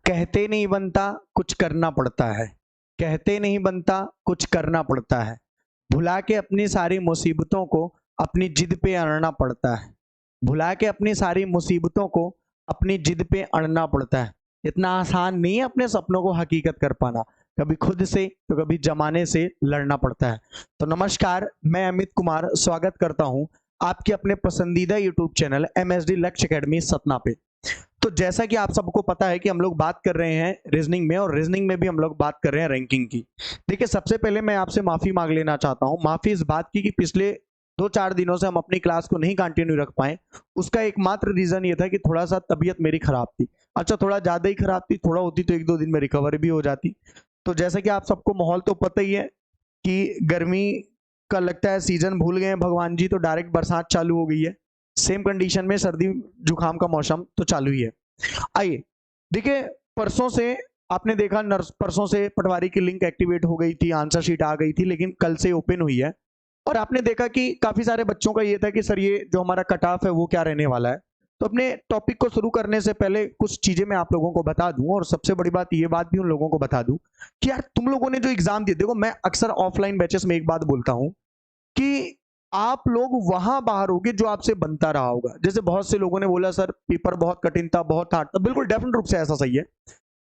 कहते नहीं बनता, कुछ करना पड़ता है। कहते नहीं बनता, कुछ करना पड़ता है। भुला के अपनी सारी मुसीबतों को अपनी जिद पे अड़ना पड़ता है। भुला के अपनी सारी मुसीबतों को अपनी जिद पे अड़ना पड़ता है। इतना आसान नहीं है अपने सपनों को हकीकत कर पाना। कभी खुद से तो कभी जमाने से लड़ना पड़ता है। तो नमस्कार, मैं अमित कुमार स्वागत करता हूं आपके अपने पसंदीदा यूट्यूब चैनल MSD लक्ष्य एकेडमी सतना पे। तो जैसा कि आप सबको पता है कि हम लोग बात कर रहे हैं रीजनिंग में, और रीजनिंग में भी हम लोग बात कर रहे हैं रैंकिंग की। देखिए, सबसे पहले मैं आपसे माफी मांग लेना चाहता हूं। माफी इस बात की कि पिछले 2-4 दिनों से हम अपनी क्लास को नहीं कंटिन्यू रख पाए। उसका एकमात्र रीजन ये था कि थोड़ा सा तबीयत मेरी खराब थी। अच्छा, थोड़ा ज्यादा ही खराब थी, थोड़ा होती तो 1-2 दिन में रिकवर भी हो जाती। तो जैसा कि आप सबको माहौल तो पता ही है कि गर्मी का लगता है सीजन भूल गए हैं भगवान जी, तो डायरेक्ट बरसात चालू हो गई है। सेम कंडीशन में सर्दी जुकाम का मौसम तो चालू ही है। आइए देखिए, परसों से आपने देखा, नर्स परसों से पटवारी की लिंक एक्टिवेट हो गई थी, आंसर शीट आ गई थी, लेकिन कल से ओपन हुई है। और आपने देखा कि काफी सारे बच्चों का ये था कि सर ये जो हमारा कट ऑफ है वो क्या रहने वाला है। तो अपने टॉपिक को शुरू करने से पहले कुछ चीजें मैं आप लोगों को बता दूं, और सबसे बड़ी बात ये बात भी उन लोगों को बता दूं कि यार तुम लोगों ने जो एग्जाम दिए, देखो मैं अक्सर ऑफलाइन बैचेस में एक बात बोलता हूं कि आप लोग वहां बाहर होगे जो आपसे बनता रहा होगा। जैसे बहुत से लोगों ने बोला सर पेपर बहुत कठिन था, बहुत हार्ड था, बिल्कुल डेफिनेट रूप से ऐसा सही है।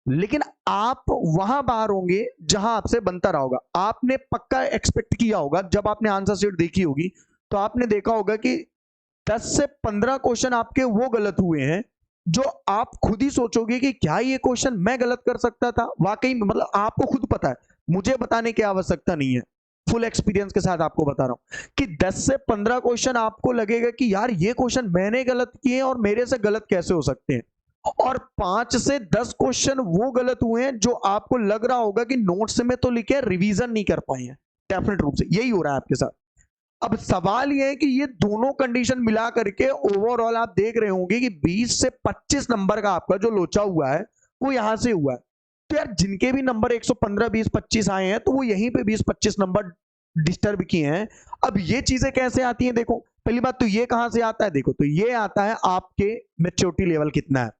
लेकिन आप वहां बाहर होंगे जहां आपसे बनता रहा होगा। आपने पक्का एक्सपेक्ट किया होगा, जब आपने आंसर शीट देखी होगी तो आपने देखा होगा कि 10 से 15 क्वेश्चन आपके वो गलत हुए हैं जो आप खुद ही सोचोगे कि क्या ये क्वेश्चन मैं गलत कर सकता था। वाकई में, मतलब आपको खुद पता है, मुझे बताने की आवश्यकता नहीं है। फुल एक्सपीरियंस के साथ आपको बता रहा हूं कि 10 से 15 क्वेश्चन आपको लगेगा कि यार ये क्वेश्चन मैंने गलत किए और मेरे से गलत कैसे हो सकते हैं। और 5 से 10 क्वेश्चन वो गलत हुए हैं जो आपको लग रहा होगा कि नोट्स में तो लिखे, रिवीजन नहीं कर पाए हैं। डेफिनेट रूप से यही हो रहा है आपके साथ। अब सवाल यह है कि ये दोनों कंडीशन मिला करके ओवरऑल आप देख रहे होंगे कि 20 से 25 नंबर का आपका जो लोचा हुआ है वो यहां से हुआ है। तो यार जिनके भी नंबर 115, 20, 25 आए हैं तो वो यहीं पे 20-25 नंबर डिस्टर्ब किए हैं। अब ये चीजें कैसे आती हैं? देखो, पहली बात तो ये कहां से आता है, देखो तो ये आता है आपके मेच्योरिटी लेवल कितना है।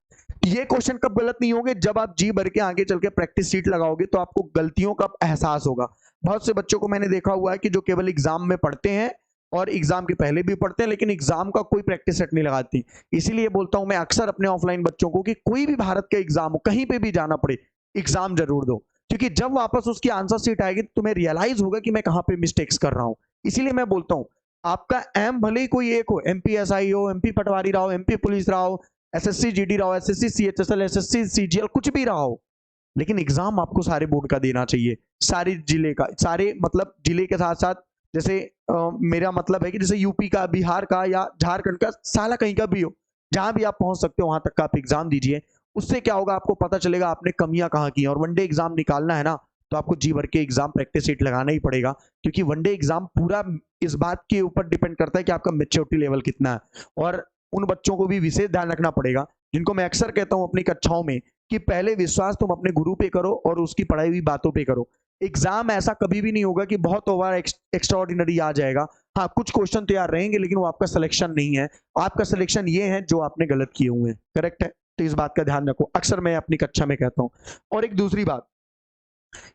ये क्वेश्चन कब गलत नहीं होंगे? जब आप जी भर के आगे चल के प्रैक्टिस शीट लगाओगे तो आपको गलतियों का एहसास होगा। बहुत से बच्चों को मैंने देखा हुआ है कि जो केवल एग्जाम में पढ़ते हैं और एग्जाम के पहले भी पढ़ते हैं, लेकिन एग्जाम का कोई प्रैक्टिस सेट नहीं लगाती। इसीलिए बोलता हूं मैं अक्सर अपने ऑफलाइन बच्चों को कि कोई भी भारत का एग्जाम हो, कहीं पे भी जाना पड़े, एग्जाम जरूर दो। क्योंकि जब वापस उसकी आंसर शीट आएगी तो तुम्हें रियलाइज होगा कि मैं कहां पे मिस्टेक्स कर रहा हूं। इसीलिए मैं बोलता हूं, आपका एम भले ही कोई एक हो, MPSI हो, MP पटवारी रहा हो, MP पुलिस रहा हो, SSC GD रहा हो, SSC CHSL, SSC CGL, कुछ भी रहा हो, लेकिन एग्जाम आपको सारे बोर्ड का देना चाहिए। सारे जिले का, सारे मतलब जिले के साथ साथ, जैसे मेरा मतलब है कि जैसे यूपी का, बिहार का या झारखंड का, साला कहीं का भी हो, जहां भी आप पहुंच सकते हो वहां तक का आप एग्जाम दीजिए। उससे क्या होगा, आपको पता चलेगा आपने कमियां कहाँ की हैं। और वनडे एग्जाम निकालना है ना, तो आपको जी भर के एग्जाम प्रैक्टिस शीट लगाना ही पड़ेगा। क्योंकि वनडे एग्जाम पूरा इस बात के ऊपर डिपेंड करता है कि आपका मेच्योरिटी लेवल कितना है। और उन बच्चों को भी विशेष ध्यान रखना पड़ेगा जिनको मैं अक्सर कहता हूं अपनी कक्षाओं में कि पहले विश्वास तुम अपने गुरु पे करो और उसकी पढ़ाई हुई बातों पे करो। एग्जाम ऐसा कभी भी नहीं होगा कि बहुत ओवर एक्स्ट्रा ऑर्डिनरी आ जाएगा। हाँ, कुछ क्वेश्चन तो यार रहेंगे, लेकिन वो आपका सिलेक्शन नहीं है। आपका सिलेक्शन ये है जो आपने गलत किए हुए हैं। करेक्ट है? तो इस बात का ध्यान रखो, अक्सर मैं अपनी कक्षा में कहता हूं। और एक दूसरी बात,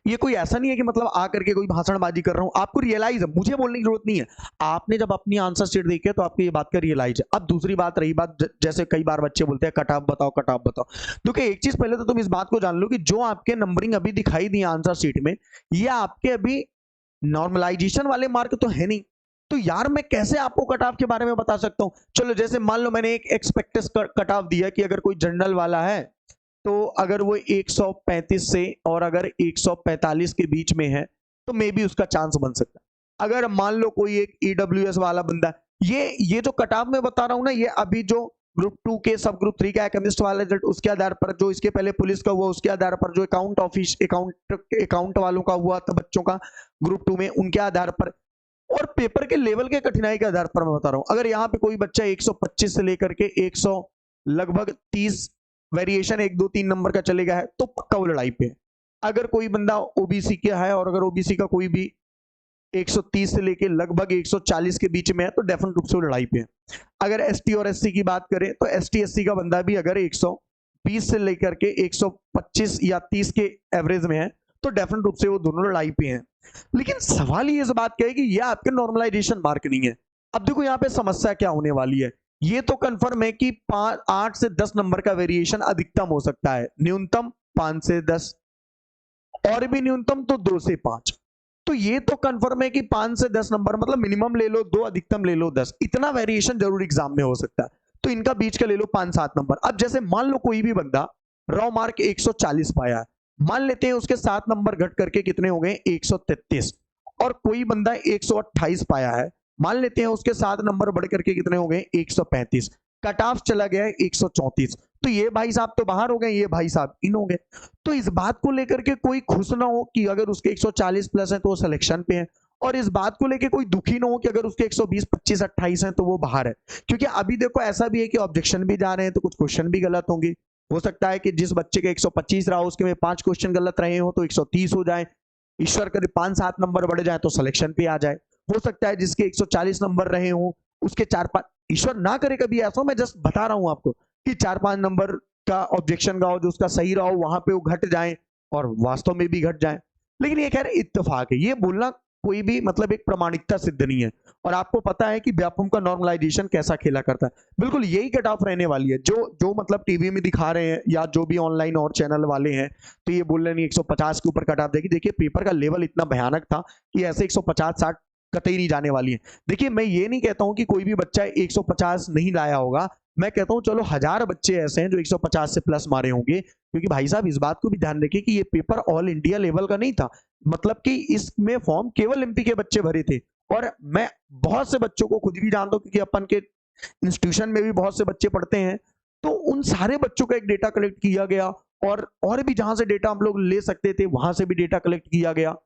ये कोई ऐसा नहीं है कि मतलब आ करके कोई भाषणबाजी कर रहा हूं। आपको रियलाइज है, मुझे बोलने की जरूरत नहीं है। आपने जब अपनी आंसर शीट देखी है तो आपको ये बात का रियलाइज है। अब दूसरी बात रही बात, जैसे कई बार बच्चे बोलते हैं कट ऑफ बताओ, कट ऑफ बताओ। देखिए, एक चीज पहले तो तुम इस बात को जान लो कि जो आपके नंबरिंग अभी दिखाई दी आंसर शीट में, ये आपके अभी नॉर्मलाइजेशन वाले मार्क तो है नहीं। तो यार मैं कैसे आपको कट ऑफ के बारे में बता सकता हूं? चलो, जैसे मान लो मैंने एक एक्सपेक्टेड कट ऑफ दिया कि अगर कोई जनरल वाला है तो अगर वो 135 से और अगर 145 के बीच में है तो मे बी उसका चांस बन सकता है। अगर मान लो कोई एक EWS वाला बंदा, ये जो कट ऑफ में बता रहा हूं ना, ये अभी जो ग्रुप 2 के सब ग्रुप 3 का केमिस्ट वाला रिजल्ट, उसके आधार पर, जो इसके पहले पुलिस का हुआ उसके आधार पर, जो अकाउंट वालों का हुआ था बच्चों का ग्रुप 2 में, उनके आधार पर, और पेपर के लेवल के कठिनाई के आधार पर मैं बता रहा हूं। अगर यहाँ पे कोई बच्चा 125 से लेकर के 100 लगभग 30 वेरिएशन 1-2-3 नंबर का चलेगा है तो पक्का वो लड़ाई पे है। अगर कोई बंदा ओबीसी का है और अगर ओबीसी का कोई भी 130 से लेके लगभग 140 के बीच में है तो डेफिनेट रूप से वो लड़ाई पे है। अगर एसटी और एससी की बात करें तो एसटी एससी का बंदा भी अगर 20 से लेकर के 125 या 30 के एवरेज में है, तो डेफिनेट रूप से वो दोनों लड़ाई पे हैं। लेकिन सवाल ये इस बात का है कि ये आपके नॉर्मलाइजेशन मार्क नहीं है। अब देखो यहाँ पे समस्या क्या होने वाली है, ये तो कंफर्म है कि 8 से 10 नंबर का वेरिएशन अधिकतम हो सकता है, न्यूनतम 5 से 10, और भी न्यूनतम तो 2 से 5। तो ये तो कंफर्म है कि 5 से 10 नंबर, मतलब मिनिमम ले लो 2, अधिकतम ले लो 10, इतना वेरिएशन जरूर एग्जाम में हो सकता है। तो इनका बीच का ले लो 5-7 नंबर। अब जैसे मान लो कोई भी बंदा रॉ मार्क 140 पाया है, मान लेते हैं उसके 7 नंबर घट करके कितने हो गए 133, और कोई बंदा 128 पाया है, मान लेते हैं उसके 7 नंबर बढ़ करके कितने हो गए 135, कट ऑफ चला गया है 134। तो ये भाई साहब तो बाहर हो गए, ये भाई साहब इन हो गए। तो इस बात को लेकर के कोई खुश ना हो कि अगर उसके 140 प्लस है तो वो सिलेक्शन पे है, और इस बात को लेकर कोई दुखी ना हो कि अगर उसके 120, 25, 28 है तो वो बाहर है। क्योंकि अभी देखो ऐसा भी है कि ऑब्जेक्शन भी जा रहे हैं तो कुछ क्वेश्चन भी गलत होंगे। हो सकता है कि जिस बच्चे के 125 रहा उसके में 5 क्वेश्चन गलत रहे हो तो 130 हो जाए, ईश्वर करे 5-7 नंबर बढ़ जाए तो सिलेक्शन पे आ जाए। हो सकता है जिसके 140 नंबर रहे हो उसके 4-5, ईश्वर ना करे कभी ऐसा, मैं जस्ट बता रहा हूं आपको कि 4-5 नंबर का ऑब्जेक्शन का हो जो उसका सही रहा हो वहां पे वो घट जाए, और वास्तव में भी घट जाए। लेकिन ये खैर इत्तेफाक है, ये बोलना कोई भी मतलब एक प्रामाणिकता सिद्ध नहीं है। और आपको पता है कि व्यापम का नॉर्मलाइजेशन कैसा खेला करता है, बिल्कुल यही कट ऑफ रहने वाली है। जो जो मतलब टीवी में दिखा रहे हैं या जो भी ऑनलाइन और चैनल वाले हैं तो ये बोल रहे नहीं 150 के ऊपर कट ऑफ देगी। देखिए पेपर का लेवल इतना भयानक था कि ऐसे 150-60 कतई नहीं जाने वाली है। देखिए मैं ये नहीं कहता हूं कि कोई भी बच्चा 150 नहीं लाया होगा, मैं कहता हूं चलो 1000 बच्चे ऐसे हैं जो 150 से प्लस मारे होंगे, क्योंकि भाई साहब इस बात को भी ध्यान रखिए कि ये पेपर ऑल इंडिया लेवल का नहीं था, मतलब कि इसमें फॉर्म केवल एमपी के बच्चे भरे थे। और मैं बहुत से बच्चों को खुद भी जानता हूं क्योंकि अपन के इंस्टीट्यूशन में भी बहुत से बच्चे पढ़ते हैं, तो उन सारे बच्चों का एक डेटा कलेक्ट किया गया, और भी जहां से डेटा हम लोग ले सकते थे वहां से भी डेटा कलेक्ट किया गया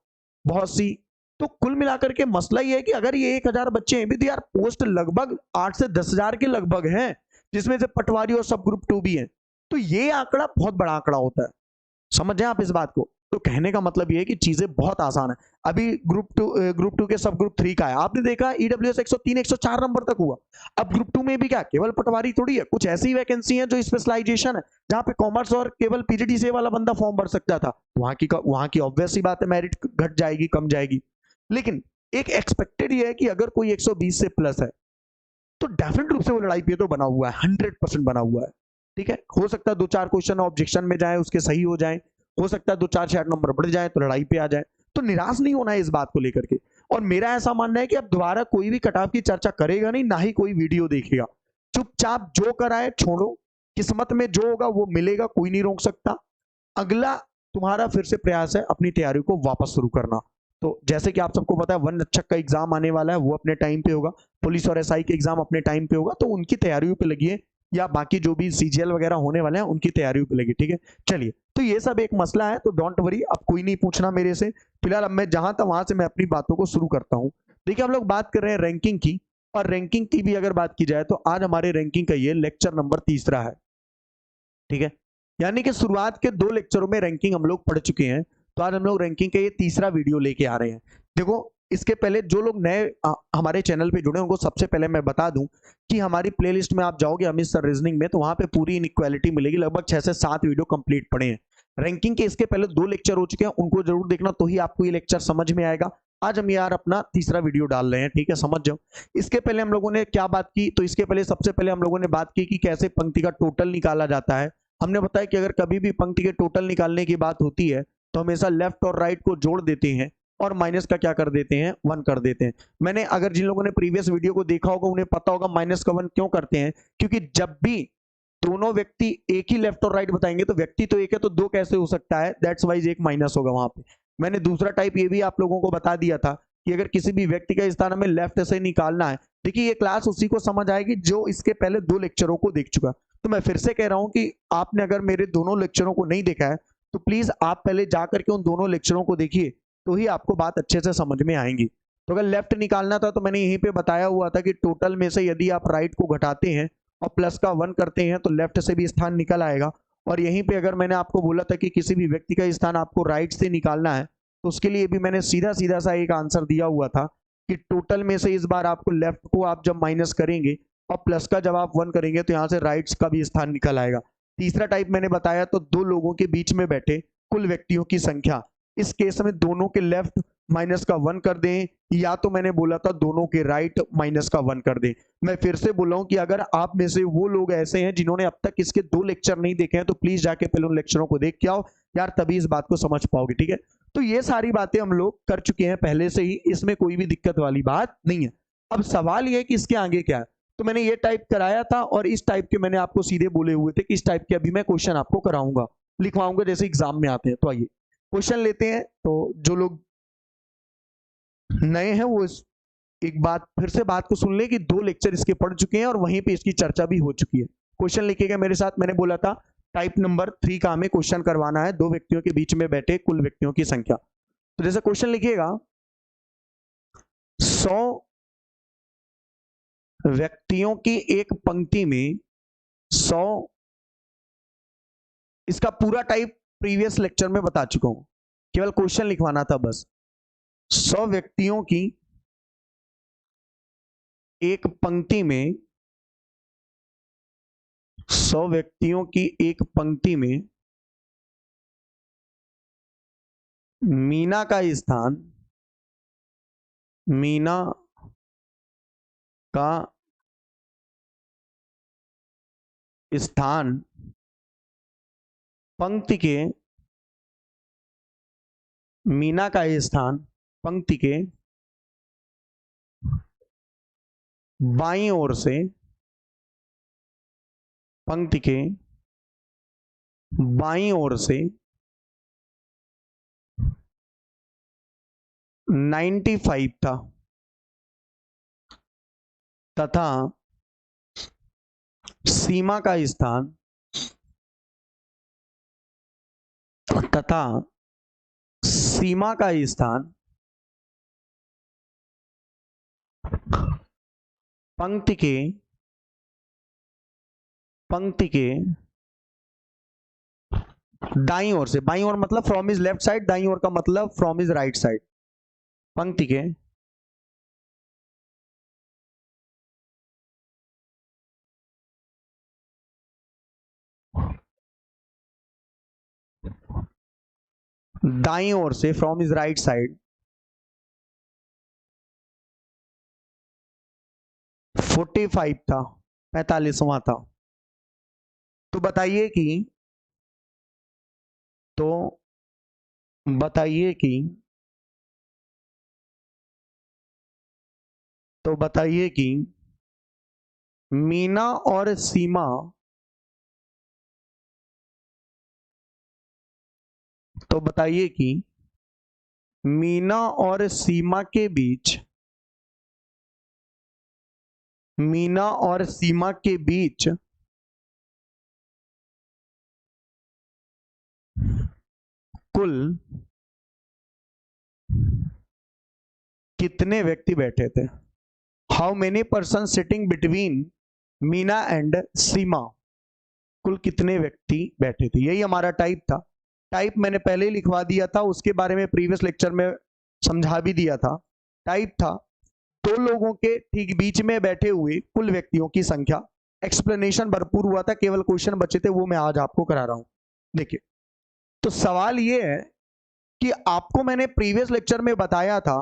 बहुत सी। तो कुल मिलाकर के मसला ये है कि अगर ये 1000 बच्चे हैं भी तो यार पोस्ट लगभग 8 से 10,000 के लगभग हैं, जिसमें से पटवारी और सब ग्रुप 2 भी हैं। तो ये आंकड़ा बहुत बड़ा आंकड़ा होता है, समझ जाए आप इस बात को। तो कहने का मतलब ये है कि चीजें बहुत आसान है। अभी ग्रुप टू के सब ग्रुप 3 का है, आपने देखा ईडब्ल्यूएस 103 104 नंबर तक हुआ। अब ग्रुप 2 में भी क्या केवल पटवारी थोड़ी है, कुछ ऐसी वैकेंसी है जो स्पेशलाइजेशन है जहां पे कॉमर्स और केवल पीजीडीसीए वाला बंदा फॉर्म भर सकता था, वहां की ऑब्वियस सी बात है मेरिट घट जाएगी, कम जाएगी। लेकिन एक एक्सपेक्टेड ये है कि अगर कोई 120 से प्लस है तो डेफिनेट रूप से वो लड़ाई पे तो बना हुआ है, 100% बना हुआ है। ठीक है, हो सकता है 2-4 क्वेश्चन ऑब्जेक्शन में जाए उसके सही हो जाए, हो सकता है 2-4 शायद नंबर बढ़ जाए तो लड़ाई पे आ जाए। तो निराश नहीं होना है इस बात को लेकर के। और मेरा ऐसा मानना है कि अब दोबारा कोई भी कट ऑफ की चर्चा करेगा नहीं, ना ही कोई वीडियो देखेगा। चुपचाप जो कराए छोड़ो, किस्मत में जो होगा वो मिलेगा, कोई नहीं रोक सकता। अगला तुम्हारा फिर से प्रयास है अपनी तैयारी को वापस शुरू करना। तो जैसे कि आप सबको पता है वन रक्षक का एग्जाम आने वाला है, वो अपने टाइम पे होगा, पुलिस और एसआई के एग्जाम अपने टाइम पे होगा, तो उनकी तैयारियों पे लगिए, या बाकी जो भी सीजीएल वगैरह होने वाले हैं उनकी तैयारियों पे लगी। ठीक है, चलिए, तो ये सब एक मसला है, तो डोंट वरी, अब कोई नहीं पूछना मेरे से। फिलहाल अब मैं जहां था वहां से मैं अपनी बातों को शुरू करता हूं। देखिए हम लोग बात कर रहे हैं रैंकिंग की, और रैंकिंग की भी अगर बात की जाए तो आज हमारे रैंकिंग का ये लेक्चर नंबर 3 है। ठीक है, यानी कि शुरुआत के 2 लेक्चरों में रैंकिंग हम लोग पढ़ चुके हैं, तो आज हम लोग रैंकिंग का ये 3रा वीडियो लेके आ रहे हैं। देखो इसके पहले जो लोग नए हमारे चैनल पे जुड़े उनको सबसे पहले मैं बता दूं कि हमारी प्लेलिस्ट में आप जाओगे अमित सर रीजनिंग में, तो वहां पे पूरी इनइक्वालिटी मिलेगी, लगभग 6 से 7 वीडियो कंप्लीट पड़े हैं। रैंकिंग के इसके पहले 2 लेक्चर हो चुके हैं, उनको जरूर देखना, तो ही आपको ये लेक्चर समझ में आएगा। आज हम यार अपना 3रा वीडियो डाल रहे हैं, ठीक है, समझ जाओ। इसके पहले हम लोगों ने क्या बात की, तो इसके पहले सबसे पहले हम लोगों ने बात की कि कैसे पंक्ति का टोटल निकाला जाता है। हमने बताया कि अगर कभी भी पंक्ति के टोटल निकालने की बात होती है तो हमेशा लेफ्ट और राइट को जोड़ देते हैं और माइनस का क्या कर देते हैं, 1 कर देते हैं। मैंने अगर जिन लोगों ने प्रीवियस वीडियो को देखा होगा उन्हें पता होगा माइनस का 1 क्यों करते हैं, क्योंकि जब भी दोनों व्यक्ति एक ही लेफ्ट और राइट बताएंगे तो व्यक्ति तो एक है तो 2 कैसे हो सकता है, दैट्स वाइज एक माइनस होगा वहां पे। मैंने दूसरा टाइप ये भी आप लोगों को बता दिया था कि अगर किसी भी व्यक्ति का स्थान हमें लेफ्ट से निकालना है, देखिए ये क्लास उसी को समझ आएगी जो इसके पहले 2 लेक्चरों को देख चुका। तो मैं फिर से कह रहा हूं कि आपने अगर मेरे दोनों लेक्चरों को नहीं देखा है तो प्लीज आप पहले जाकर के उन दोनों लेक्चरों को देखिए, तो ही आपको बात अच्छे से समझ में आएंगी। तो अगर लेफ्ट निकालना था तो मैंने यहीं पे बताया हुआ था कि टोटल में से यदि आप राइट को घटाते हैं और प्लस का 1 करते हैं तो लेफ्ट से भी स्थान निकल आएगा। और यहीं पे अगर मैंने आपको बोला था कि किसी भी व्यक्ति का स्थान आपको राइट से निकालना है तो उसके लिए भी मैंने सीधा सीधा सा एक आंसर दिया हुआ था कि टोटल में से इस बार आपको लेफ्ट को आप जब माइनस करेंगे और प्लस का जब आप 1 करेंगे तो यहाँ से राइट्स का भी स्थान निकल आएगा। तीसरा टाइप मैंने बताया तो दो लोगों के बीच में बैठे कुल व्यक्तियों की संख्या। इस केस में दोनों के लेफ्ट माइनस का 1 कर दें, या तो मैंने बोला था दोनों के राइट माइनस का 1 कर दें। मैं फिर से बोला हूं कि अगर आप में से वो लोग ऐसे हैं जिन्होंने अब तक इसके 2 लेक्चर नहीं देखे हैं तो प्लीज जाके पहले उन लेक्चरों को देख के आओ यार, तभी इस बात को समझ पाओगे। ठीक है, तो ये सारी बातें हम लोग कर चुके हैं पहले से ही, इसमें कोई भी दिक्कत वाली बात नहीं है। अब सवाल ये है कि इसके आगे क्या है। तो मैंने ये टाइप कराया था और इस टाइप के मैंने आपको सीधे बोले हुए थे कि इस टाइप के अभी मैं क्वेश्चन आपको कराऊंगा, लिखवाऊंगा जैसे एग्जाम में आते हैं। तो आइए क्वेश्चन लेते हैं। तो जो लोग नए हैं वो एक बात फिर से बात को सुन ले कि 2 लेक्चर इसके पढ़ चुके हैं और वहीं पे इसकी चर्चा भी हो चुकी है। क्वेश्चन लिखिएगा मेरे साथ। मैंने बोला था टाइप नंबर 3 का हमें क्वेश्चन करवाना है, 2 व्यक्तियों के बीच में बैठे कुल व्यक्तियों की संख्या। तो जैसे क्वेश्चन लिखिएगा, 100 व्यक्तियों की एक पंक्ति में 100, इसका पूरा टाइप प्रीवियस लेक्चर में बता चुका हूं, केवल क्वेश्चन लिखवाना था बस। 100 व्यक्तियों की एक पंक्ति में, 100 व्यक्तियों की एक पंक्ति में मीना का स्थान, मीना का स्थान पंक्ति के, मीना का स्थान पंक्ति के बाईं ओर से, पंक्ति के बाईं ओर से 95 था तथा सीमा का स्थान, तथा सीमा का स्थान पंक्ति के, पंक्ति के दाईं ओर से, बाईं ओर मतलब फ्रॉम इज लेफ्ट साइड, दाईं ओर का मतलब फ्रॉम इज राइट साइड, पंक्ति के दाईं ओर से, फ्रॉम इज राइट साइड 45 था, 45वां था। तो बताइए कि, तो बताइए कि, तो बताइए कि मीना और सीमा, तो बताइए कि मीना और सीमा के बीच, मीना और सीमा के बीच कुल कितने व्यक्ति बैठे थे। How many person sitting between Meena and Seema, कुल कितने व्यक्ति बैठे थे, यही हमारा टाइप था। टाइप मैंने पहले ही लिखवा दिया था, उसके बारे में प्रीवियस लेक्चर में समझा भी दिया था। टाइप था दो लोगों के ठीक बीच में बैठे हुए कुल व्यक्तियों की संख्या। एक्सप्लेनेशन भरपूर हुआ था, केवल क्वेश्चन बचे थे, वो मैं आज आपको करा रहा हूं। देखिए, तो सवाल ये है कि आपको मैंने प्रीवियस लेक्चर में बताया था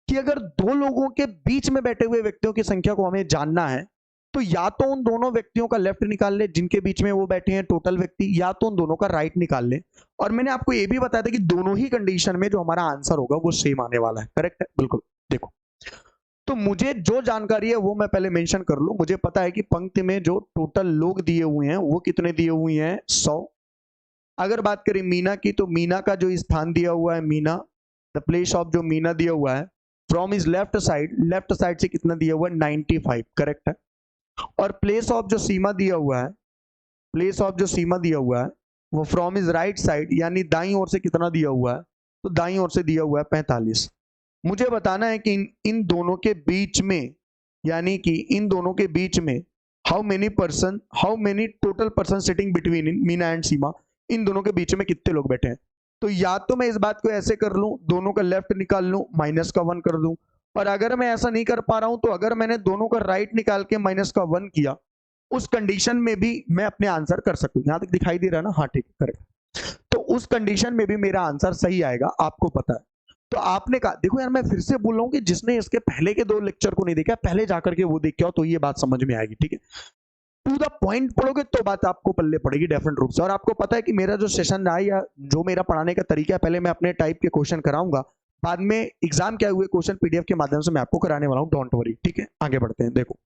कि अगर दो लोगों के बीच में बैठे हुए व्यक्तियों की संख्या को हमें जानना है तो या तो उन दोनों व्यक्तियों का लेफ्ट निकाल ले जिनके बीच में वो बैठे हैं टोटल व्यक्ति, या तो उन दोनों का राइट निकाल ले। और मैंने आपको ये भी बताया था कि दोनों ही कंडीशन में जो हमारा आंसर होगा वो सेम आने वाला है। करेक्ट है, बिल्कुल। देखो, तो मुझे जो जानकारी है वो मैं पहले मेंशन कर लूं। मुझे पता है कि पंक्ति में जो टोटल लोग दिए हुए हैं वो कितने दिए हुए हैं, 100। अगर बात करें मीना की, तो मीना का जो स्थान दिया हुआ है, मीना, द प्लेस ऑफ जो मीना दिया हुआ है from is left side, left side से कितना दिया हुआ है, 95। करेक्ट है। और प्लेस ऑफ जो सीमा दिया हुआ है, प्लेस ऑफ जो सीमा दिया हुआ है वो फ्रॉम इज राइट साइड, यानी दाईं ओर से कितना दिया हुआ है, तो दाईं ओर से दिया हुआ है 45। मुझे बताना है कि इन दोनों के बीच में, यानी कि इन दोनों के बीच में how many person, how many total person sitting between Meena and Seema, इन दोनों के बीच में कितने लोग बैठे हैं। तो या तो मैं इस बात को ऐसे कर लूं, दोनों का लेफ्ट निकाल लूं, माइनस का 1 कर दूं, और अगर मैं ऐसा नहीं कर पा रहा हूं तो अगर मैंने दोनों का राइट निकाल के माइनस का 1 किया उस कंडीशन में भी मैं अपने आंसर कर सकूं। यहां तक दिखाई दे रहा है ना? हाँ ठीक है, करेक्ट। तो उस कंडीशन में भी मेरा आंसर सही आएगा, आपको पता है। तो आपने कहा, देखो यार मैं फिर से बोल रहा हूं कि जिसने इसके पहले के 2 लेक्चर को नहीं देखा, पहले जाकर के वो देख के आओ, तो ये बात समझ में आएगी, ठीक है। टू द पॉइंट पढ़ोगे तो बात आपको पल्ले पड़ेगी डेफिनेट रूप से। और आपको पता है कि मेरा जो सेशन रहा है या जो मेरा पढ़ाने का तरीका है, पहले मैं अपने टाइप के क्वेश्चन कराऊंगा, बाद में एग्जाम क्या हुए क्वेश्चन पीडीएफ के माध्यम से मैं आपको कराने वाला हूं, डोंट वरी, ठीक है। आगे बढ़ते हैं। देखो,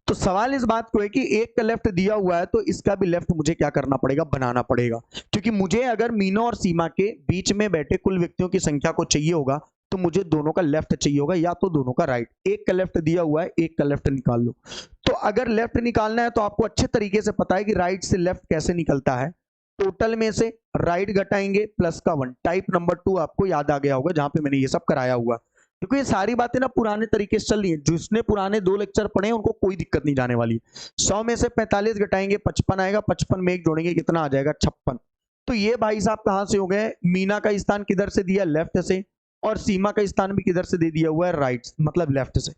तो सवाल इस बात को है कि एक का लेफ्ट दिया हुआ है, तो इसका भी लेफ्ट मुझे क्या करना पड़ेगा? बनाना पड़ेगा। क्योंकि मुझे अगर मीना और सीमा के बीच में बैठे कुल व्यक्तियों की संख्या को चाहिए होगा, तो मुझे दोनों का लेफ्ट चाहिए होगा या तो दोनों का राइट। एक का लेफ्ट दिया हुआ है, एक का लेफ्ट निकाल लो। तो अगर लेफ्ट निकालना है तो आपको अच्छे तरीके से पता है कि राइट से लेफ्ट कैसे निकलता है। टोटल में से राइट घटाएंगे प्लस का 1। टाइप नंबर 2 आपको याद आ गया होगा, जहां पे मैंने ये सब कराया हुआ। देखो ये सारी बातें ना पुराने तरीके से चल रही है, जिसने पुराने 2 लेक्चर पढ़े हैं उनको कोई दिक्कत नहीं जाने वाली। 100 में से 45 घटाएंगे 55 आएगा, 55 में 1 जोड़ेंगे कितना आ जाएगा? 56। तो ये भाई साहब कहां से हो गए? मीना का स्थान किधर से दिया? लेफ्ट से। और सीमा का स्थान भी किधर से दे दिया हुआ है? राइट, मतलब लेफ्ट से।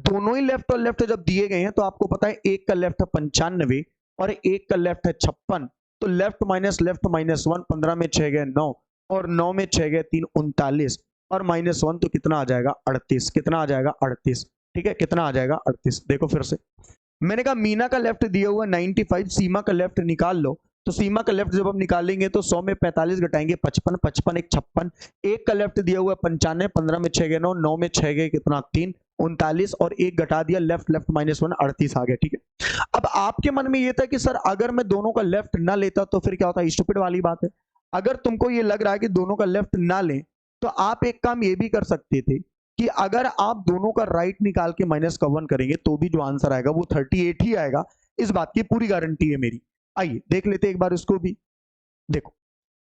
दोनों ही लेफ्ट और लेफ्ट जब दिए गए हैं, तो आपको पता है एक का लेफ्ट है 95 और एक का लेफ्ट है 56। तो लेफ्ट माइनस 1, 15 में 6 गए 9 और 9 में 6 गए 3, 39 और -1 तो कितना आ जाएगा? 38। कितना आ जाएगा? 38। ठीक है, कितना आ जाएगा? 38। देखो फिर से मैंने कहा मीना का लेफ्ट दिया हुआ 95, सीमा का लेफ्ट निकाल लो। तो सीमा का लेफ्ट जब हम निकालेंगे तो 100 में 45 घटाएंगे 55, 55 एक 56। एक का लेफ्ट दिया हुआ 95, 15 में 6 गए 9, 9 में 6 गए कितना? 3, 39 और एक घटा दिया लेफ्ट, लेफ्ट -1, 38 आ गया, ठीक है। अब आपके मन में ये था कि सर अगर मैं दोनों का लेफ्ट ना लेता तो फिर क्या होता? स्टूपिड वाली बात है। अगर तुमको ये लग रहा है कि दोनों का लेफ्ट ना लें, तो आप एक काम ये भी कर सकते थे कि अगर आप दोनों का राइट निकाल के -1 करेंगे तो भी जो आंसर आएगा वो 38 ही आएगा। इस बात की पूरी गारंटी है मेरी। आइए देख लेते हैं एक बार इसको भी। देखो,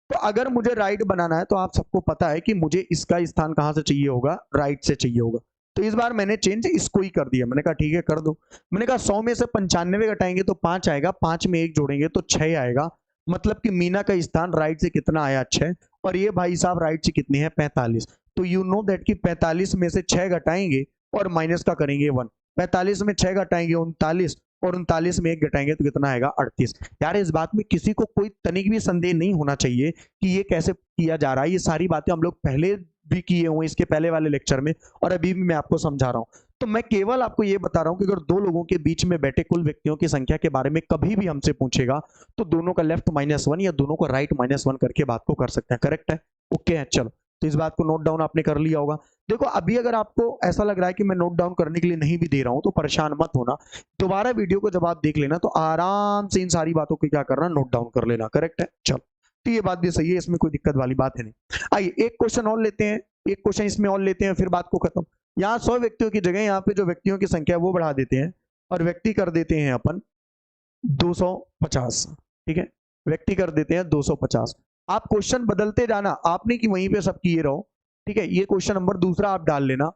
तो अगर मुझे राइट बनाना है तो आप सबको पता है कि मुझे इसका स्थान कहां से चाहिए होगा? राइट से चाहिए होगा। तो इस बार मैंने चेंज इसको ही कर दिया। मैंने कहा ठीक है कर दो। मैंने कहा 100 में से 95 घटाएंगे तो 5 आएगा, 5 में 1 जोड़ेंगे तो 6 आएगा। मतलब कि मीना का स्थान राइट से कितना आया? 6। और ये भाई साहब राइट से कितने हैं? 45। तो यू नो दैट कि 45 में से 6 घटाएंगे और माइनस का करेंगे 1। 45 में 6 घटाएंगे 39 और 39 में 1 घटाएंगे तो कितना आएगा? 38। यार इस बात में किसी को कोई तनिक भी संदेह नहीं होना चाहिए कि ये कैसे किया जा रहा है। ये सारी बातें हम लोग पहले भी किए हुए इसके पहले वाले लेक्चर में, और अभी भी मैं आपको समझा रहा हूं। तो मैं केवल आपको ये बता रहा हूं कि अगर 2 लोगों के बीच में बैठे कुल व्यक्तियों की संख्या के बारे में कभी भी हमसे पूछेगा, तो दोनों का लेफ्ट -1 या दोनों का राइट -1 करके बात को कर सकते हैं। करेक्ट है? ओके है, चलो। तो इस बात को नोट डाउन आपने कर लिया होगा। देखो अभी अगर आपको ऐसा लग रहा है कि मैं नोट डाउन करने के लिए नहीं भी दे रहा हूं, तो परेशान मत होना। दोबारा वीडियो को जब आप देख लेना तो आराम से इन सारी बातों को क्या करना? नोट डाउन कर लेना। करेक्ट है? चलो, तो ये बात भी सही है, इसमें कोई दिक्कत वाली बात है नहीं। आइए एक क्वेश्चन और लेते हैं, एक क्वेश्चन इसमें और लेते हैं, फिर बात को खत्म। यहाँ 100 व्यक्तियों की जगह यहाँ पे जो व्यक्तियों की संख्या है वो बढ़ा देते हैं और व्यक्ति कर देते हैं अपन 250। ठीक है, व्यक्ति कर देते हैं 250। आप क्वेश्चन बदलते जाना, आपने कि वहीं पे सब किए रहो। ठीक है, ये क्वेश्चन नंबर दूसरा आप डाल लेना,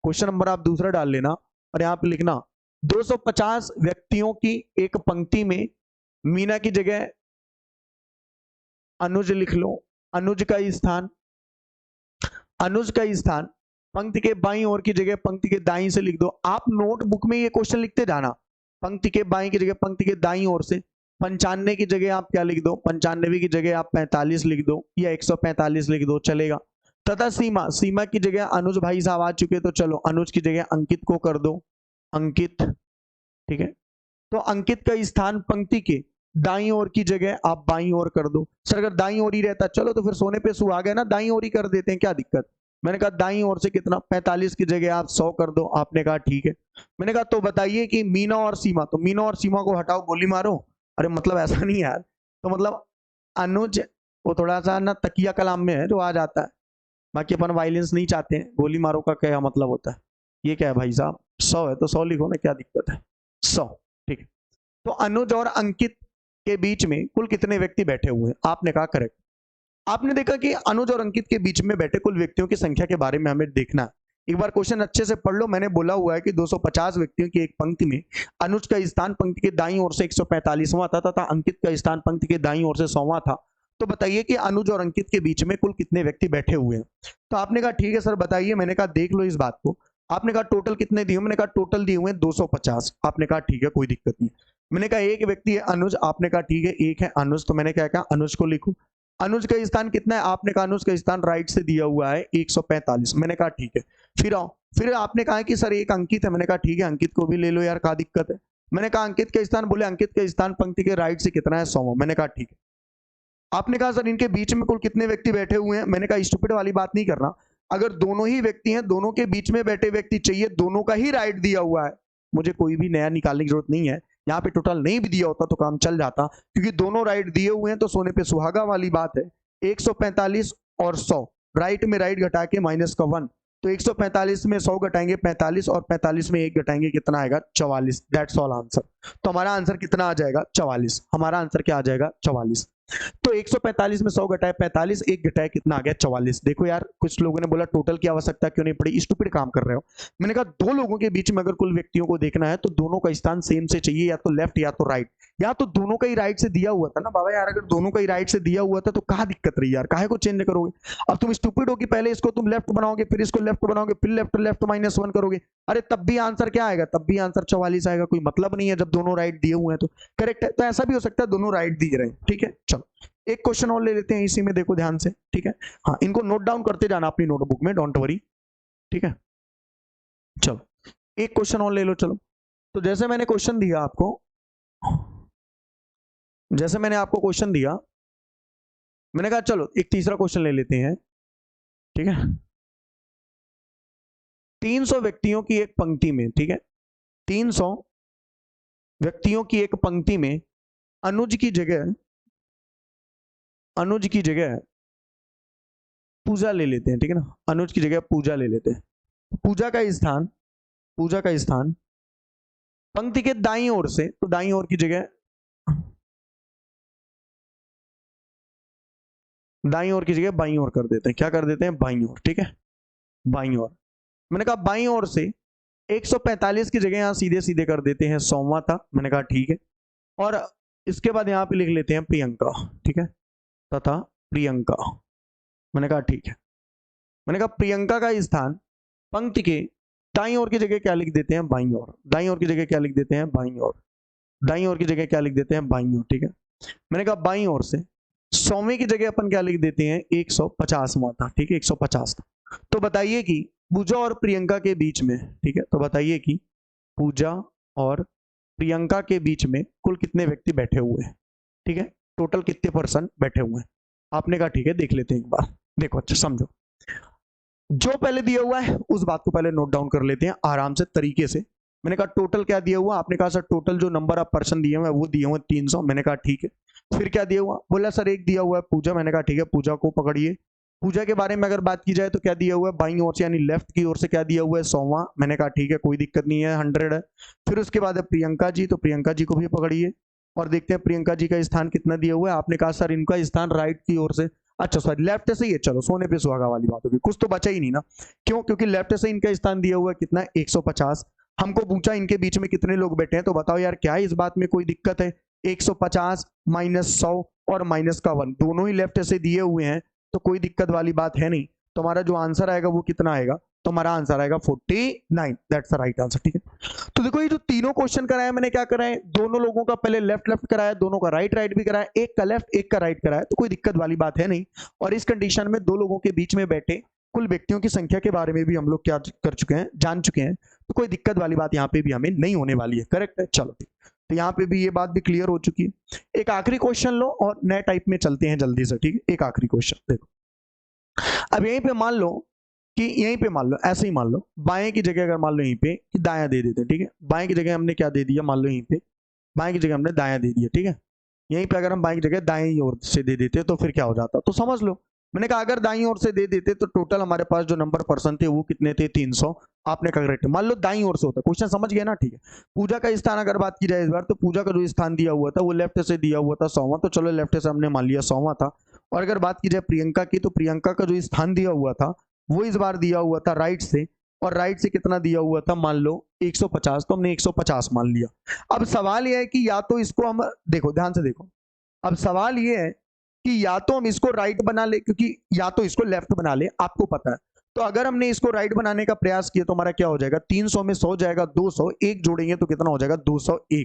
क्वेश्चन नंबर आप दूसरा डाल लेना और यहाँ पे लिखना 250 व्यक्तियों की एक पंक्ति में मीना की जगह अनुज लिख लो। अनुज का स्थान, अनुज का स्थान पंक्ति के बाईं ओर की जगह पंक्ति के दाईं से लिख दो। आप नोटबुक में ये क्वेश्चन लिखते जाना, पंक्ति के बाईं की जगह पंक्ति के दाईं ओर से। 95 की जगह आप क्या लिख दो? 95 की जगह आप 45 लिख दो या 145 लिख दो, चलेगा। तथा सीमा, सीमा की जगह अनुज भाई साहब आ चुके, तो चलो अनुज की जगह अंकित को कर दो, अंकित। ठीक है, तो अंकित का स्थान पंक्ति के दाईं ओर की जगह आप बाईं ओर कर दो। सर अगर दाईं ओर ही रहता, चलो तो फिर सोने पे सुहागा है ना, दाईं ओर ही कर देते हैं, क्या दिक्कत? मैंने कहा दाईं ओर से कितना? 45 की जगह आप 100 कर दो। आपने कहा ठीक है। मैंने कहा तो बताइए कि मीना और सीमा, तो मीना और सीमा को हटाओ, गोली मारो। अरे मतलब ऐसा नहीं यार, तो मतलब अनुज वो थोड़ा सा ना तकिया कलाम में है जो आ जाता है, बाकी अपन वायलेंस नहीं चाहते हैं। गोली मारो का क्या मतलब होता है? ये क्या है भाई साहब? 100 है तो 100 लिखो ना, क्या दिक्कत है? 100। ठीक है, तो अनुज और अंकित के बीच में कुल कितने व्यक्ति बैठे हुए हैं? आपने कहा करेक्ट। आपने देखा कि अनुज और अंकित के बीच में बैठे कुल व्यक्तियों की संख्या के बारे में हमें देखना है। एक बार क्वेश्चन अच्छे से पढ़ लो। मैंने बोला हुआ है कि 250 व्यक्तियों की एक पंक्ति में अनुज का स्थान पंक्ति के दाईं ओर से 145वां था तथा अंकित का स्थान पंक्ति के दाईं ओर से 100वां था। तो बताइए कि अनुज और अंकित के बीच में कुल कितने व्यक्ति बैठे हुए हैं? तो आपने कहा ठीक है सर बताइए। मैंने कहा देख लो इस बात को, आपने कहा टोटल कितने दिए, मैंने कहा टोटल दिए हुए 250। आपने कहा ठीक है कोई दिक्कत नहीं। मैंने कहा एक व्यक्ति है अनुज, आपने कहा ठीक है एक है अनुज, तो मैंने क्या कहा अनुज को लिखूं। अनुज का स्थान कितना है, आपने कहा अनुज का स्थान राइट से दिया हुआ है 145। मैंने कहा ठीक है। फिर आओ, फिर आपने कहा कि सर एक अंकित है, मैंने कहा ठीक है अंकित को भी ले लो यार, क्या दिक्कत है। मैंने कहा अंकित का स्थान, बोले अंकित का स्थान पंक्ति के राइट से कितना है 100। मैंने कहा ठीक है। आपने कहा सर इनके बीच में कुल कितने व्यक्ति बैठे हुए हैं, मैंने कहा स्टूपिड वाली बात नहीं करना। अगर दोनों ही व्यक्ति हैं, दोनों के बीच में बैठे व्यक्ति चाहिए, दोनों का ही राइट दिया हुआ है, मुझे कोई भी नया निकालने की जरूरत नहीं है। यहाँ पे टोटल नहीं भी दिया होता तो काम चल जाता, क्योंकि दोनों राइट दिए हुए हैं, तो सोने पे सुहागा वाली बात है। 145 और 100, राइट में राइट घटा के माइनस का 1, तो 145 में 100 घटाएंगे 45, और 45 में 1 घटाएंगे कितना आएगा 44। That's all answer. तो हमारा आंसर कितना आ जाएगा 44। हमारा आंसर क्या आ जाएगा 44। तो 145 में 100 घटाए 45, 1 घटाए कितना आ गया 44। देखो यार कुछ लोगों ने बोला टोटल की आवश्यकता क्यों नहीं पड़ी, स्टूपिड काम कर रहे हो। मैंने कहा दो लोगों के बीच में अगर कुल व्यक्तियों को देखना है तो दोनों का स्थान सेम से चाहिए, या तो लेफ्ट या तो राइट, या तो दोनों का ही राइट से दिया हुआ था ना बाबा यार। अगर दोनों का ही राइट से दिया हुआ था तो कहाँ दिक्कत रही यार, काहे को चेंज करोगे। अब तुम स्टूपिड हो कि पहले इसको तुम लेफ्ट बनाओगे, फिर इसको लेफ्ट बनाओगे, फिर लेफ्ट लेफ्ट -1 करोगे, अरे तब भी आंसर क्या आएगा, तब भी आंसर 44 आएगा। कोई मतलब नहीं है जब दोनों राइट दिए हुए हैं तो करेक्ट है। तो ऐसा भी हो सकता है दोनों राइट दिए रहे, ठीक है। चलो एक क्वेश्चन और ले लेते हैं इसी में, देखो ध्यान से, ठीक है। हाँ इनको नोट डाउन करते जाना अपनी नोटबुक में, डोंट वरी, ठीक है। चलो एक क्वेश्चन और ले लो। चलो तो जैसे मैंने क्वेश्चन दिया आपको, जैसे मैंने आपको क्वेश्चन दिया, मैंने कहा चलो एक तीसरा क्वेश्चन ले लेते हैं, ठीक है। 300 व्यक्तियों की एक पंक्ति में, ठीक है, 300 व्यक्तियों की एक पंक्ति में अनुज की जगह पूजा ले लेते हैं, ठीक है ना। अनुज की जगह पूजा ले लेते हैं। पूजा का स्थान पंक्ति के दाईं ओर से, तो दाईं ओर की जगह, दाईं ओर की जगह बाईं ओर कर देते हैं। क्या कर देते हैं, बाईं ओर, ठीक है, बाईं ओर। मैंने कहा बाईं ओर से 145 की जगह यहां सीधे सीधे कर देते हैं 100वां था। मैंने कहा ठीक है। और इसके बाद यहां पे लिख लेते हैं प्रियंका, ठीक है, तथा प्रियंका। मैंने कहा ठीक है। मैंने कहा प्रियंका का स्थान पंक्ति के दाईं ओर की जगह क्या लिख देते हैं, बाईं ओर। दाईं ओर की जगह क्या लिख देते हैं, बाईं ओर। दाईं ओर की जगह क्या लिख देते हैं, बाईं ओर, ठीक है। मैंने कहा बाईं ओर से 100वें की जगह अपन क्या लिख देते हैं, 150वां था, ठीक है, 150 था। तो बताइए कि पूजा और प्रियंका के बीच में, ठीक है, तो बताइए कि पूजा और प्रियंका के बीच में कुल कितने व्यक्ति बैठे हुए हैं, ठीक है, टोटल कितने पर्सन बैठे हुए हैं। आपने कहा ठीक है देख लेते हैं एक बार, देखो अच्छा समझो। जो पहले दिया हुआ है उस बात को पहले नोट डाउन कर लेते हैं आराम से तरीके से। मैंने कहा टोटल क्या दिया हुआ, आपने कहा सर टोटल जो नंबर ऑफ पर्सन दिए हुए वो दिए हुए 300। मैंने कहा ठीक है। फिर क्या दिया हुआ, बोला सर एक दिया हुआ है पूजा। मैंने कहा ठीक है पूजा को पकड़िए। पूजा के बारे में अगर बात की जाए तो क्या दिया हुआ है, बाईं ओर से यानी लेफ्ट की ओर से क्या दिया हुआ है, 100वां। मैंने कहा ठीक है कोई दिक्कत नहीं है, 100 है। फिर उसके बाद है प्रियंका जी, तो प्रियंका जी को भी पकड़िए और देखते हैं प्रियंका जी का स्थान कितना दिया हुआ है। आपने कहा सर इनका स्थान राइट की ओर से, अच्छा सॉरी लेफ्ट से ही है, चलो सोने पे सुहागा वाली बात होगी, कुछ तो बचा ही नहीं ना। क्यों, क्योंकि लेफ्ट से इनका स्थान दिया हुआ है कितना, 150। हमको पूछा इनके बीच में कितने लोग बैठे हैं, तो बताओ यार क्या इस बात में कोई दिक्कत है। 150 -100 और -1, दोनों ही लेफ्ट से दिए हुए हैं तो कोई दिक्कत वाली बात है नहीं। तो हमारा जो आंसर आएगा वो कितना आएगा, तो हमारा आंसर आएगा 49। दैट्स द राइट आंसर, ठीक है। तो देखो ये जो तीनों क्वेश्चन कराया मैंने, क्या कराया, दोनों लोगों का पहले लेफ्ट लेफ्ट कराया, दोनों का राइट राइट भी कराया, एक का लेफ्ट एक का राइट कराया, तो कोई दिक्कत वाली बात है नहीं। और इस कंडीशन में दो लोगों के बीच में बैठे कुल व्यक्तियों की संख्या के बारे में भी हम लोग क्या कर चुके हैं, जान चुके हैं। तो कोई दिक्कत वाली बात यहाँ पे भी हमें नहीं होने वाली है, करेक्ट है। चलो ठीक, तो यहाँ पे भी ये बात भी क्लियर हो चुकी है। एक आखिरी क्वेश्चन लो और नए टाइप में चलते हैं जल्दी से, ठीक है। एक आखिरी क्वेश्चन देखो, अब यहीं पे मान लो कि यहीं पे मान लो ऐसे ही मान लो, बाएं की जगह अगर मान लो यहीं पे कि दायां दे देते हैं, ठीक है। बाएं की जगह हमने क्या दे दिया, मान लो यहीं पे बाएं की जगह हमने दायां दे दिया, ठीक है। यहीं पे अगर हम बाएं की जगह दाएं ओर से दे देते तो फिर क्या हो जाता, तो समझ लो। मैंने कहा अगर दाईं ओर से दे देते तो टोटल हमारे पास जो नंबर पर्सन थे वो कितने थे, 300। आपने करेक्ट, मान लो दाईं ओर से होता, क्वेश्चन समझ गए ना, ठीक है। पूजा का स्थान अगर बात की जाए इस बार, तो पूजा का जो स्थान दिया हुआ था वो लेफ्ट से दिया हुआ था 100वां, तो चलो लेफ्ट से हमने मान लिया 100वां था। और अगर बात की जाए प्रियंका की, तो प्रियंका का जो स्थान दिया हुआ था वो इस बार दिया हुआ था राइट से, और राइट से कितना दिया हुआ था, मान लो 150, तो हमने 150 मान लिया। अब सवाल यह है कि या तो इसको हम देखो, ध्यान से देखो, अब सवाल ये है कि या तो हम इसको राइट बना ले, क्योंकि या तो इसको लेफ्ट बना ले, आपको पता है। तो अगर हमने इसको राइट बनाने का प्रयास किया तो हमारा क्या हो जाएगा, 300 में 100 जाएगा 200, एक जोड़ेंगे तो कितना हो जाएगा 201।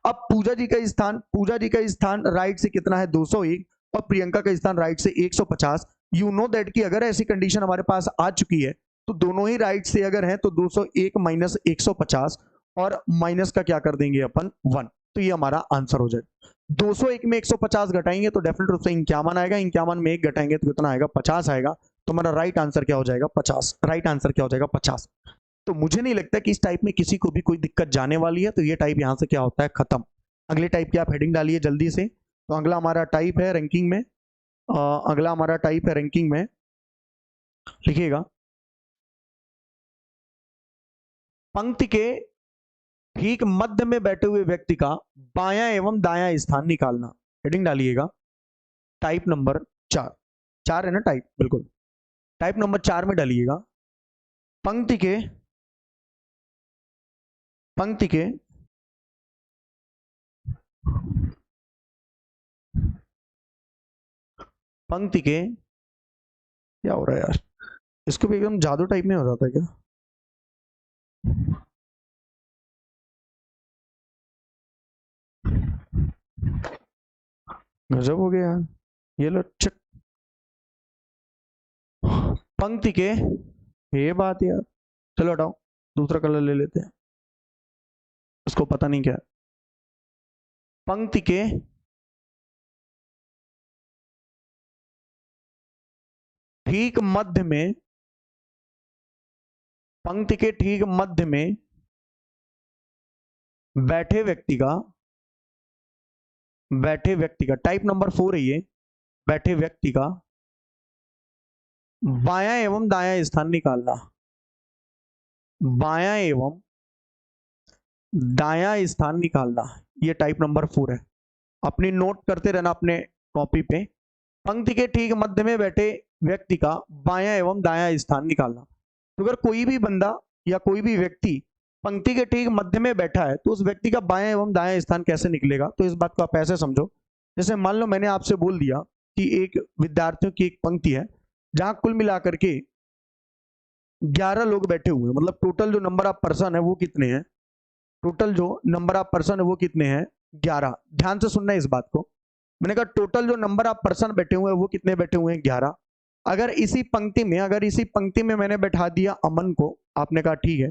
अब पूजा जी का स्थान राइट से कितना है 201 और प्रियंका का स्थान राइट से 150। यू नो दैट कि अगर ऐसी कंडीशन हमारे पास आ चुकी है तो दोनों ही राइट से अगर है तो 201 माइनस 150 और माइनस का क्या कर देंगे अपन 1, तो ये हमारा आंसर हो जाएगा। 201 में 150 घटाएंगे तो डेफिनेट रूप से 51 आएगा, 51 में 1 घटाएंगे तो कितना आएगा 50 आएगा। तो हमारा राइट आंसर क्या हो जाएगा 50, राइट आंसर क्या हो जाएगा 50। तो मुझे नहीं लगता कि इस टाइप में किसी को भी कोई दिक्कत जाने वाली है, तो ये टाइप यहां से क्या होता है खत्म। अगले टाइप की आप हेडिंग डालिए जल्दी से। तो अगला हमारा टाइप है रैंकिंग में, अगला हमारा टाइप है रैंकिंग में, लिखिएगा पंक्ति के ठीक मध्य में बैठे हुए व्यक्ति का बायां एवं दायां स्थान निकालना। हेडिंग डालिएगा टाइप नंबर 4, 4 है ना टाइप, बिल्कुल टाइप नंबर 4 में डालिएगा पंक्ति के क्या हो रहा है यार, इसको भी एकदम जादू टाइप में हो जाता है क्या? गजब हो गया यार, ये लो चक पंक्ति के, ये बात यार, चलो हटाओ दूसरा कलर ले लेते हैं, इसको पता नहीं क्या। पंक्ति के ठीक मध्य में, पंक्ति के ठीक मध्य में बैठे व्यक्ति का टाइप नंबर 4 है ये, बैठे व्यक्ति का बायां एवं दायां स्थान निकालना। बायां एवं दायां स्थान निकालना, ये टाइप नंबर 4 है। अपनी नोट करते रहना अपने कॉपी पे। पंक्ति के ठीक मध्य में बैठे व्यक्ति का बायां एवं दायां स्थान निकालना। तो अगर कोई भी बंदा या कोई भी व्यक्ति पंक्ति के ठीक मध्य में बैठा है तो उस व्यक्ति का बायां एवं दायां स्थान कैसे निकलेगा, तो इस बात को आप ऐसे समझो, जैसे मान लो मैंने आपसे बोल दिया कि एक विद्यार्थियों की एक पंक्ति है जहां कुल मिलाकर के 11 लोग बैठे हुए हैं, मतलब टोटल जो नंबर ऑफ पर्सन है वो कितने हैं, टोटल जो नंबर ऑफ पर्सन है वो कितने हैं 11। ध्यान से सुनना इस बात को, मैंने कहा टोटल जो नंबर ऑफ पर्सन बैठे हुए हैं वो कितने बैठे हुए हैं 11। अगर इसी पंक्ति में मैंने बैठा दिया अमन को, आपने कहा ठीक है,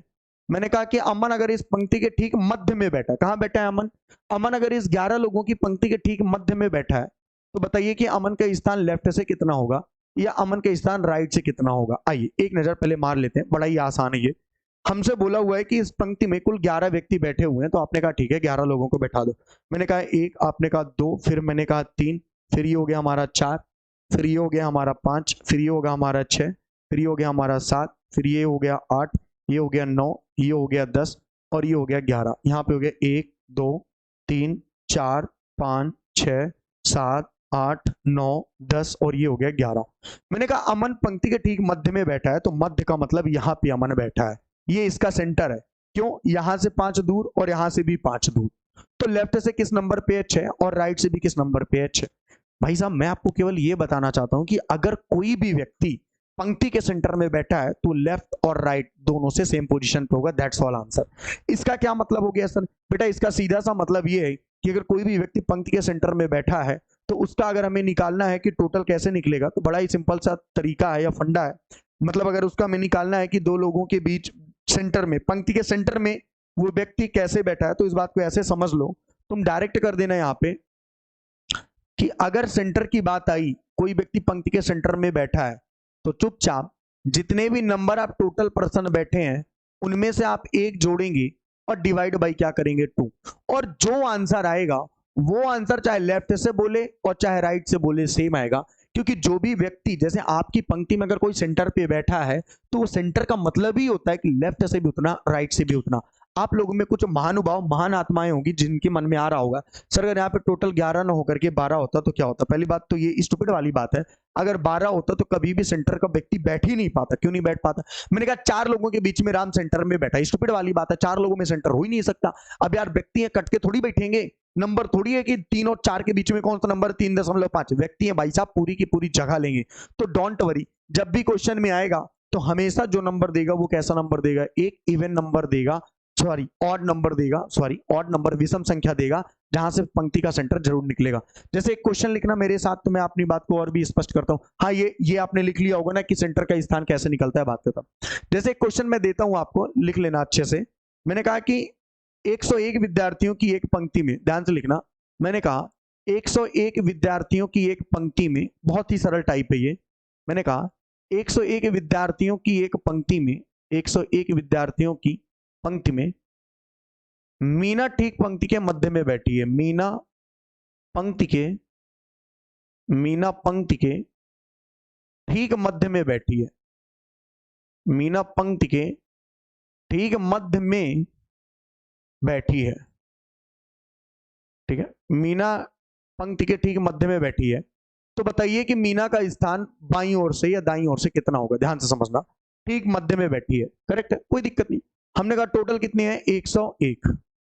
मैंने कहा कि अमन अगर इस पंक्ति के ठीक मध्य में बैठा, कहां बैठा है अमन, अमन अगर इस 11 लोगों की पंक्ति के ठीक मध्य में बैठा है तो बताइए कि अमन का स्थान लेफ्ट से कितना होगा या अमन का स्थान राइट से कितना होगा। आइए एक नजर पहले मार लेते हैं, बड़ा ही आसान है ये। हमसे बोला हुआ है कि इस पंक्ति में कुल 11 व्यक्ति बैठे हुए हैं, तो आपने कहा ठीक है 11 लोगों को बैठा दो। मैंने कहा 1, आपने कहा 2, फिर मैंने कहा 3, फिर ये हो गया हमारा 4, फिर ये हो गया हमारा 5, फिर ये हो गया हमारा 6, फिर ये हो गया हमारा 7, फिर ये हो गया 8, ये हो गया 9, ये हो गया 10 और ये हो गया 11। यहाँ पे हो गया 1, 2, 3, 4, 5, 6, 7, 8, 9, 10 और ये हो गया 11। मैंने कहा अमन पंक्ति के ठीक मध्य में बैठा है, तो मध्य का मतलब यहाँ पे अमन बैठा है, ये इसका सेंटर है। क्यों, यहां से 5 दूर और यहां से भी 5 दूर, तो लेफ्ट से किस नंबर पे h है और राइट से भी किस नंबर पे h है। भाई साहब मैं आपको केवल ये बताना चाहता हूं कि अगर कोई भी व्यक्ति पंक्ति के सेंटर में बैठा है तो लेफ्ट और राइट दोनों से सेम पोजीशन पे होगा, दैट्स ऑल आंसर। इसका क्या मतलब हो गया सर, बेटा इसका सीधा सा मतलब ये है कि अगर कोई भी व्यक्ति पंक्ति के सेंटर में बैठा है तो उसका अगर हमें निकालना है कि टोटल कैसे निकलेगा, तो बड़ा ही सिंपल सा तरीका है या फंडा है। मतलब अगर उसका हमें निकालना है कि दो लोगों के बीच सेंटर में, पंक्ति के सेंटर में वो व्यक्ति कैसे बैठा है, तो इस बात को ऐसे समझ लो, तुम डायरेक्ट कर देना यहाँ पे कि अगर सेंटर की बात आई, कोई व्यक्ति पंक्ति के सेंटर में बैठा है तो चुपचाप जितने भी नंबर आप टोटल पर्सन बैठे हैं उनमें से आप 1 जोड़ेंगे और डिवाइड बाई क्या करेंगे 2, और जो आंसर आएगा वो आंसर चाहे लेफ्ट से बोले और चाहे राइट से बोले सेम आएगा। क्योंकि जो भी व्यक्ति, जैसे आपकी पंक्ति में अगर कोई सेंटर पे बैठा है तो वो सेंटर का मतलब ही होता है कि लेफ्ट से भी उतना, राइट से भी उतना। आप लोगों में कुछ महानुभाव, महान आत्माएं होंगी जिनके मन में आ रहा होगा सर अगर यहाँ पे टोटल 11 ना होकर के 12 होता तो क्या होता। पहली बात तो ये स्टूपिड वाली बात है, अगर 12 होता तो कभी भी सेंटर का व्यक्ति बैठ ही नहीं पाता। क्यों नहीं बैठ पाता, मैंने कहा 4 लोगों के बीच में राम सेंटर में बैठा, स्टूपिड वाली बात है, 4 लोगों में सेंटर हो ही नहीं सकता। अब यार व्यक्ति है, कट के थोड़ी बैठेंगे, नंबर थोड़ी है कि 3 और 4 के बीच में कौन सा नंबर, 3.5 व्यक्ति है भाई साहब, पूरी की पूरी जगह लेंगे। तो डोंट वरी, जब भी क्वेश्चन में आएगा तो हमेशा जो नंबर देगा वो कैसा नंबर देगा, एक इवन नंबर देगा, सॉरी ऑड नंबर देगा, सॉरी ऑड नंबर विषम संख्या देगा, जहां से पंक्ति का सेंटर जरूर निकलेगा। जैसे एक क्वेश्चन लिखना मेरे साथ, तो मैं अपनी बात को और भी स्पष्ट करता हूं। हाँ, ये आपने लिख लिया होगा ना कि सेंटर का स्थान कैसे निकलता है, बात करता हूं। जैसे एक क्वेश्चन मैं देता हूं आपको, लिख लेना अच्छे से। मैंने कहा कि 101 विद्यार्थियों की एक पंक्ति में, ध्यान से लिखना, मैंने कहा 101 विद्यार्थियों की एक पंक्ति में, बहुत ही सरल टाइप है ये। मैंने कहा 101 विद्यार्थियों की एक पंक्ति में, 101 विद्यार्थियों की पंक्ति में मीना ठीक पंक्ति के मध्य में बैठी है। मीना पंक्ति के ठीक मध्य में बैठी है। मीना पंक्ति के ठीक मध्य में बैठी है। ठीक है, मीना पंक्ति के ठीक मध्य में बैठी है। तो बताइए कि मीना का स्थान बाईं ओर से या दाईं ओर से कितना होगा, ध्यान से समझना। ठीक मध्य में बैठी है, करेक्ट है, कोई दिक्कत नहीं। हमने कहा टोटल कितने हैं, 101,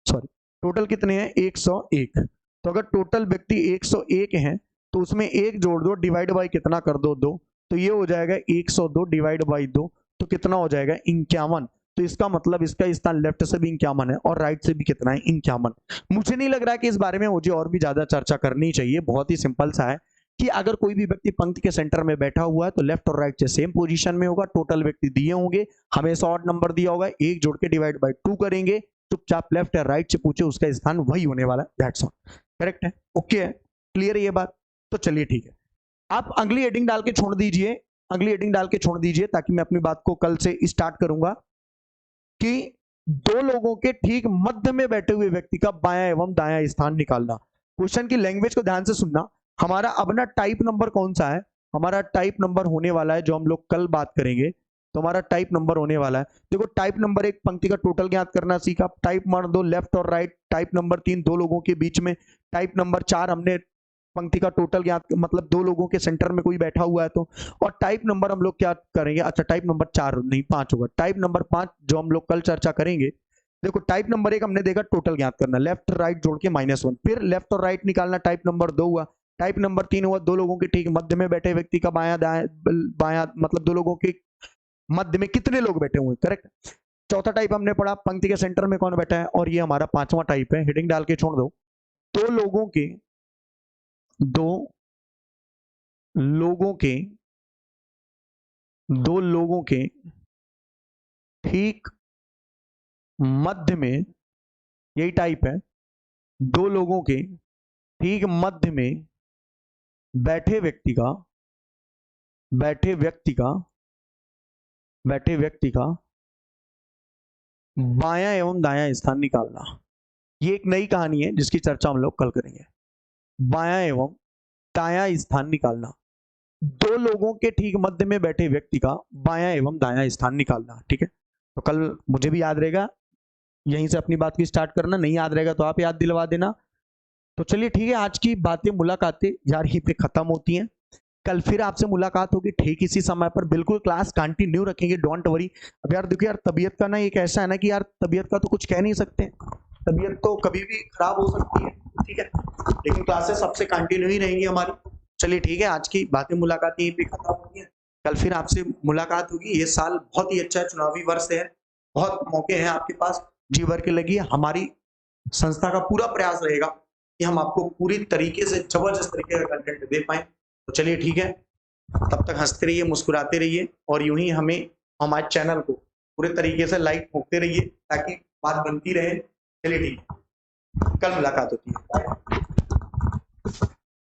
सॉरी टोटल कितने हैं, 101। तो अगर टोटल व्यक्ति 101 हैं तो उसमें एक जोड़ दो, डिवाइड बाई कितना कर दो, 2, तो ये हो जाएगा 102 डिवाइड बाई 2, तो कितना हो जाएगा, 51। तो इसका मतलब इसका स्थान लेफ्ट से भी 51 है और राइट से भी कितना है, 51। मुझे नहीं लग रहा है कि इस बारे में मुझे और भी ज्यादा चर्चा करनी चाहिए, बहुत ही सिंपल सा है कि अगर कोई भी व्यक्ति पंक्ति के सेंटर में बैठा हुआ है तो लेफ्ट और राइट से सेम पोजीशन में होगा, टोटल व्यक्ति दिए होंगे, हमेशा ऑड नंबर दिया होगा, एक जोड़ के डिवाइड बाय 2 करेंगे, चुपचाप लेफ्ट या राइट से पूछे उसका स्थान वही होने वाला है, दैट्स ऑल। करेक्ट है, ओके है, क्लियर है ये बात? तो चलिए ठीक है, आप अगली हेडिंग डाल के छोड़ दीजिए, अगली हेडिंग डाल के छोड़ दीजिए, ताकि मैं अपनी बात को कल से स्टार्ट करूंगा कि दो लोगों के ठीक मध्य में बैठे हुए व्यक्ति का बायां एवं दायां स्थान निकालना। क्वेश्चन की लैंग्वेज को ध्यान से सुनना। हमारा अपना टाइप नंबर कौन सा है, हमारा टाइप नंबर होने वाला है, जो हम लोग कल बात करेंगे, तो हमारा टाइप नंबर होने वाला है। देखो, टाइप नंबर 1 पंक्ति का टोटल ज्ञात करना सीखा, टाइप नंबर 2 लेफ्ट और राइट, टाइप नंबर 3 दो लोगों के बीच में, टाइप नंबर 4 हमने पंक्ति का टोटल ज्ञात, मतलब दो लोगों के सेंटर में कोई बैठा हुआ है तो, और टाइप नंबर हम लोग क्या करेंगे, अच्छा टाइप नंबर 4 नहीं 5 होगा, टाइप नंबर 5 जो हम लोग कल चर्चा करेंगे। देखो, टाइप नंबर 1 हमने देखा टोटल ज्ञात करना, लेफ्ट राइट जोड़ के -1, फिर लेफ्ट और राइट निकालना, टाइप नंबर 2 हुआ, टाइप नंबर 3 हुआ दो लोगों के ठीक मध्य में बैठे व्यक्ति का बायां बायां, मतलब दो लोगों के मध्य में कितने लोग बैठे हुए, करेक्ट। चौथा टाइप हमने पढ़ा पंक्ति के सेंटर में कौन बैठा है, और ये हमारा 5वां टाइप है। हेडिंग डाल के छोड़ दो, दो लोगों के ठीक मध्य में, यही टाइप है, दो लोगों के ठीक मध्य में बैठे व्यक्ति का बायां एवं दायां स्थान निकालना। ये एक नई कहानी है जिसकी चर्चा हम लोग कल करेंगे। बायां एवं दायां स्थान निकालना, दो लोगों के ठीक मध्य में बैठे व्यक्ति का बायां एवं दायां स्थान निकालना। ठीक है, तो कल मुझे भी याद रहेगा, यहीं से अपनी बात की स्टार्ट करना, नहीं याद रहेगा तो आप याद दिलवा देना। तो चलिए ठीक है, आज की बातें मुलाकातें यार यहीं पे खत्म होती हैं। कल फिर आपसे मुलाकात होगी ठीक इसी समय पर, बिल्कुल क्लास कंटिन्यू रखेंगे, डोंट वरी। अब यार देखो यार, तबीयत का ना एक ऐसा है ना कि यार तबीयत का तो कुछ कह नहीं सकते, तबीयत तो कभी भी खराब हो सकती है, ठीक है, लेकिन क्लासेस सबसे कंटिन्यू ही रहेंगी हमारी। चलिए ठीक है, आज की बातें मुलाकातें यहीं पे खत्म होती हैं, कल फिर आपसे मुलाकात होगी। ये साल बहुत ही अच्छा चुनावी वर्ष है, बहुत मौके हैं आपके पास, जी भर के लगिए। हमारी संस्था का पूरा प्रयास रहेगा कि हम आपको पूरी तरीके से जबरदस्त तरीके का कंटेंट दे पाएं। तो चलिए ठीक है, तब तक हंसते रहिए, मुस्कुराते रहिए, और यूं ही हमें, हमारे चैनल को पूरे तरीके से लाइक ठोकते रहिए ताकि बात बनती रहे। चलिए ठीक है, कल मुलाकात होती है।